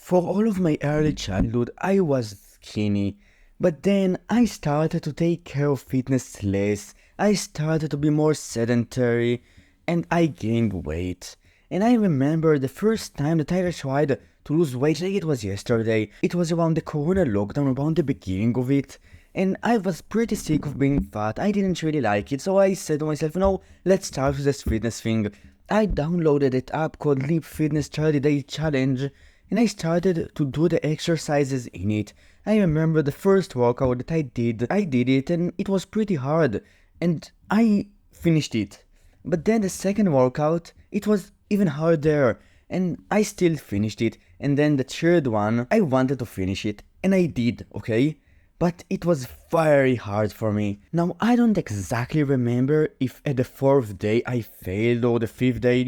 For all of my early childhood, I was skinny, but then I started to take care of fitness less. I started to be more sedentary, and I gained weight. And I remember the first time that I tried to lose weight, like it was yesterday. It was around the corona lockdown, around the beginning of it. And I was pretty sick of being fat. I didn't really like it, so I said to myself, no, let's start with this fitness thing. I downloaded an app called Leap Fitness 30 Day Challenge, and I started to do the exercises in it. I remember the first workout that I did it and it was pretty hard, and I finished it. But then the second workout, it was even harder, and I still finished it. And then the third one, I wanted to finish it, and I did, okay? But it was very hard for me. Now, I don't exactly remember if at the fourth day I failed or the fifth day,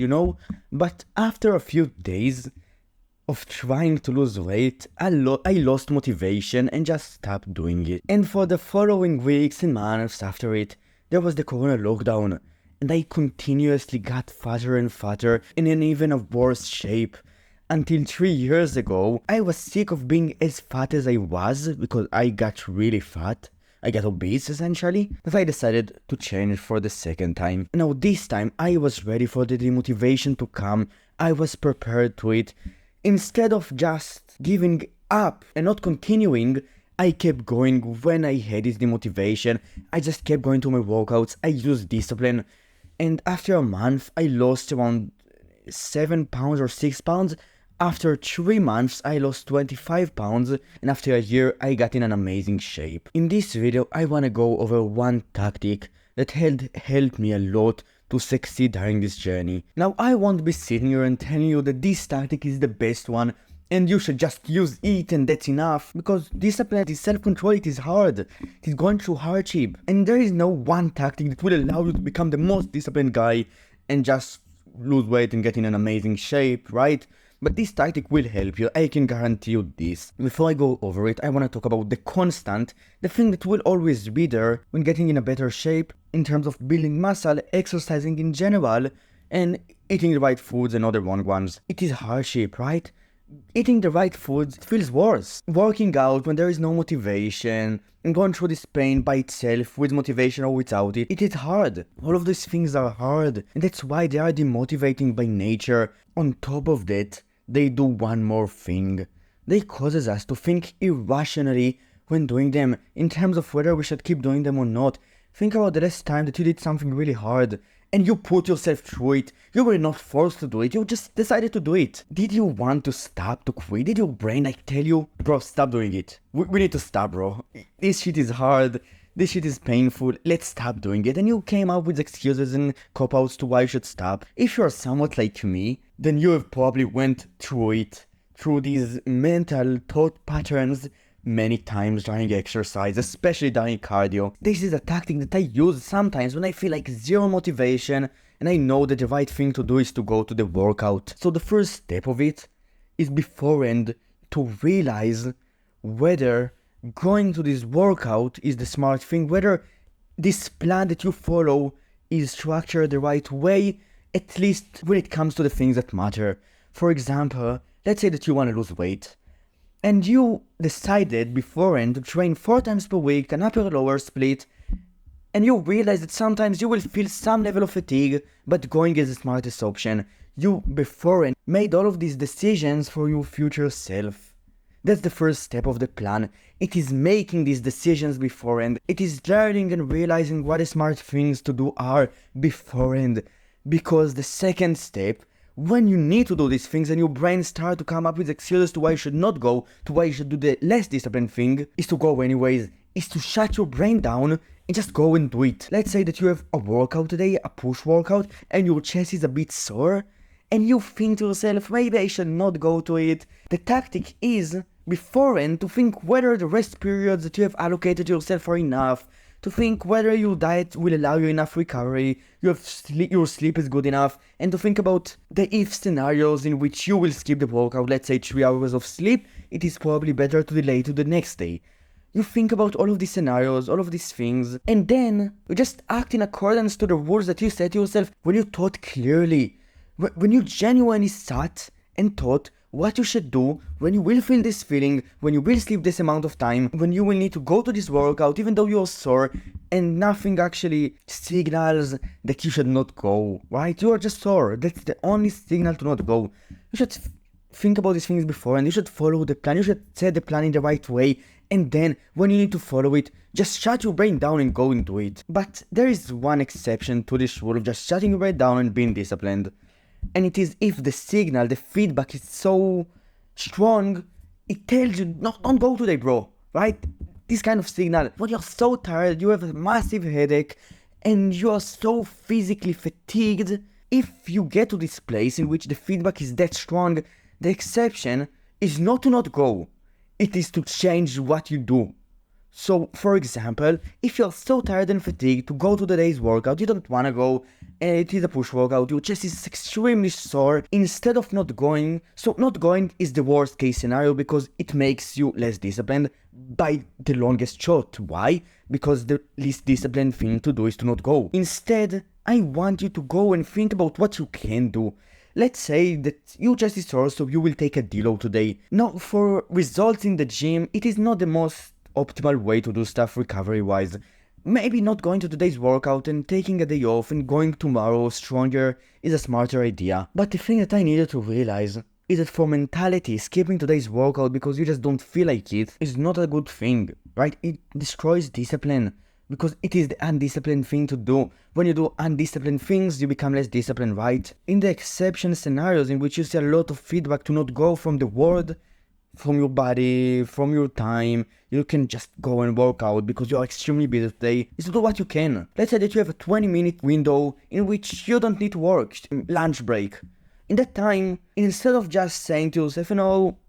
but after a few days of trying to lose weight, I lost motivation and just stopped doing it. And for the following weeks and months after it, there was the corona lockdown, and I continuously got fatter and fatter and in even a worse shape. Until 3 years ago, I was sick of being as fat as I was because I got really fat. I got obese essentially, but I decided to change for the second time. Now this time I was ready for the demotivation to come. I was prepared to it. Instead of just giving up and not continuing, I kept going when I had this demotivation. I just kept going to my workouts. I used discipline. And after a month, I lost around 7 pounds or 6 pounds. After 3 months, I lost 25 pounds, and after a year, I got in an amazing shape. In this video, I wanna go over one tactic that helped me a lot to succeed during this journey. Now, I won't be sitting here and telling you that this tactic is the best one, and you should just use it and that's enough, because discipline is self-control, it is hard. It is going through hardship, and there is no one tactic that will allow you to become the most disciplined guy and just lose weight and get in an amazing shape, right? But this tactic will help you, I can guarantee you this. Before I go over it, I want to talk about the constant, the thing that will always be there when getting in a better shape in terms of building muscle, exercising in general, and eating the right foods and other wrong ones. It is hardship, right? Eating the right foods feels worse. Working out when there is no motivation and going through this pain by itself with motivation or without it, it is hard. All of these things are hard, and that's why they are demotivating by nature. On top of that, they do one more thing. They causes us to think irrationally when doing them, in terms of whether we should keep doing them or not. Think about the last time that you did something really hard, and you put yourself through it. You were not forced to do it, you just decided to do it. Did you want to stop, to quit? Did your brain tell you, bro, stop doing it? We need to stop, bro. This shit is hard. This shit is painful, let's stop doing it. And you came up with excuses and cop-outs to why you should stop. If you're somewhat like me, then you have probably went through it, through these mental thought patterns many times during exercise, especially during cardio. This is a tactic that I use sometimes when I feel like zero motivation and I know that the right thing to do is to go to the workout. So the first step of it is beforehand to realize whether going to this workout is the smart thing, whether this plan that you follow is structured the right way, at least when it comes to the things that matter. For example, let's say that you want to lose weight, and you decided beforehand to train 4 times per week, an upper-lower split, and you realize that sometimes you will feel some level of fatigue, but going is the smartest option. You beforehand made all of these decisions for your future self. That's the first step of the plan. It is making these decisions beforehand. It is learning and realizing what the smart things to do are beforehand. Because the second step, when you need to do these things and your brain starts to come up with excuses to why you should not go, to why you should do the less disciplined thing, is to go anyways, is to shut your brain down and just go and do it. Let's say that you have a workout today, a push workout, and your chest is a bit sore, and you think to yourself, maybe I should not go to it. The tactic is beforehand to think whether the rest periods that you have allocated to yourself are enough, to think whether your diet will allow you enough recovery, your sleep is good enough, and to think about the if scenarios in which you will skip the workout, let's say 3 hours of sleep, it is probably better to delay to the next day. You think about all of these scenarios, all of these things, and then you just act in accordance to the rules that you set to yourself when you thought clearly. When you genuinely sat and thought, what you should do when you will feel this feeling, when you will sleep this amount of time, when you will need to go to this workout even though you're sore and nothing actually signals that you should not go, right? You are just sore. That's the only signal to not go. You should think about these things before and you should follow the plan. You should set the plan in the right way, and then when you need to follow it, just shut your brain down and go into it. But there is one exception to this rule of just shutting your brain down and being disciplined. And it is if the signal, the feedback is so strong, it tells you, no, don't go today, bro, right? This kind of signal, when you're so tired, you have a massive headache, and you are so physically fatigued, if you get to this place in which the feedback is that strong, the exception is not to not go, it is to change what you do. So, for example, if you're so tired and fatigued to go to the day's workout, you don't wanna go, and it is a push workout, your chest is extremely sore, instead of not going, so not going is the worst case scenario because it makes you less disciplined by the longest shot. Why? Because the least disciplined thing to do is to not go. Instead, I want you to go and think about what you can do. Let's say that your chest is sore, so you will take a deload today. Now, for results in the gym, it is not the most optimal way to do stuff recovery wise. Maybe not going to today's workout and taking a day off and going tomorrow stronger is a smarter idea. But the thing that I needed to realize is that for mentality, skipping today's workout because you just don't feel like it is not a good thing, right? It destroys discipline because it is the undisciplined thing to do. When you do undisciplined things, you become less disciplined, right? In the exception scenarios in which you see a lot of feedback to not go from the world, from your body, from your time, you can just go and work out because you're extremely busy today, is to do what you can. Let's say that you have a 20-minute window in which you don't need to work, lunch break. In that time, instead of just saying to yourself,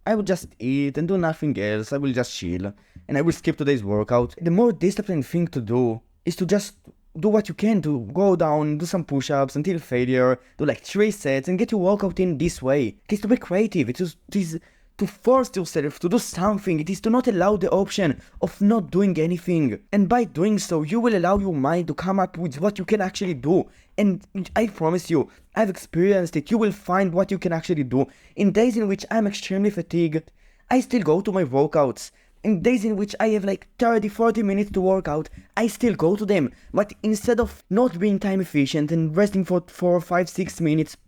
I will just eat and do nothing else, I will just chill, and I will skip today's workout, the more disciplined thing to do is to just do what you can, to go down, do some push-ups until failure, do like 3 sets and get your workout in this way. It is to be creative, it is to force yourself to do something. It is to not allow the option of not doing anything. And by doing so, you will allow your mind to come up with what you can actually do. And I promise you, I've experienced it. You will find what you can actually do. In days in which I'm extremely fatigued, I still go to my workouts. In days in which I have like 30-40 minutes to work out, I still go to them. But instead of not being time efficient and resting for 4, 5, 6 minutes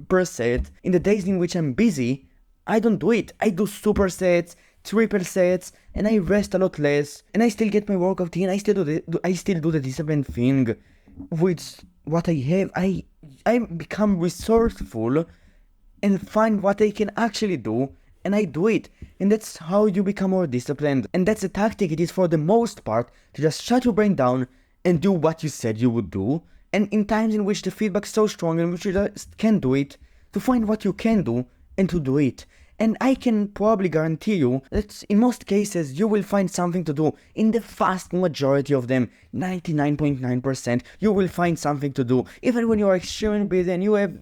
per set, in the days in which I'm busy, I don't do it. I do super sets, triple sets, and I rest a lot less. And I still get my workout in. I still do the disciplined thing. With what I have, I become resourceful and find what I can actually do, and I do it. And that's how you become more disciplined. And that's a tactic. It is for the most part to just shut your brain down and do what you said you would do. And in times in which the feedback is so strong and which you just can't do it, to find what you can do and to do it. And I can probably guarantee you that in most cases you will find something to do. In the vast majority of them, 99.9%, you will find something to do. Even when you are extremely busy and you have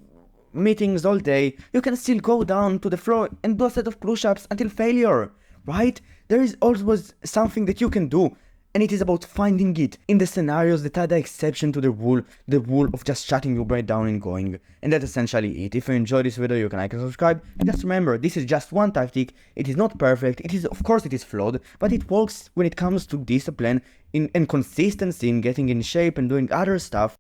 meetings all day, you can still go down to the floor and do a set of push-ups until failure, right? There is always something that you can do. And it is about finding it in the scenarios that are the exception to the rule of just shutting your brain down and going. And that's essentially it. If you enjoyed this video, you can like and subscribe. And just remember, this is just one tactic. It is not perfect. Of course it is flawed, but it works when it comes to discipline and consistency in getting in shape and doing other stuff.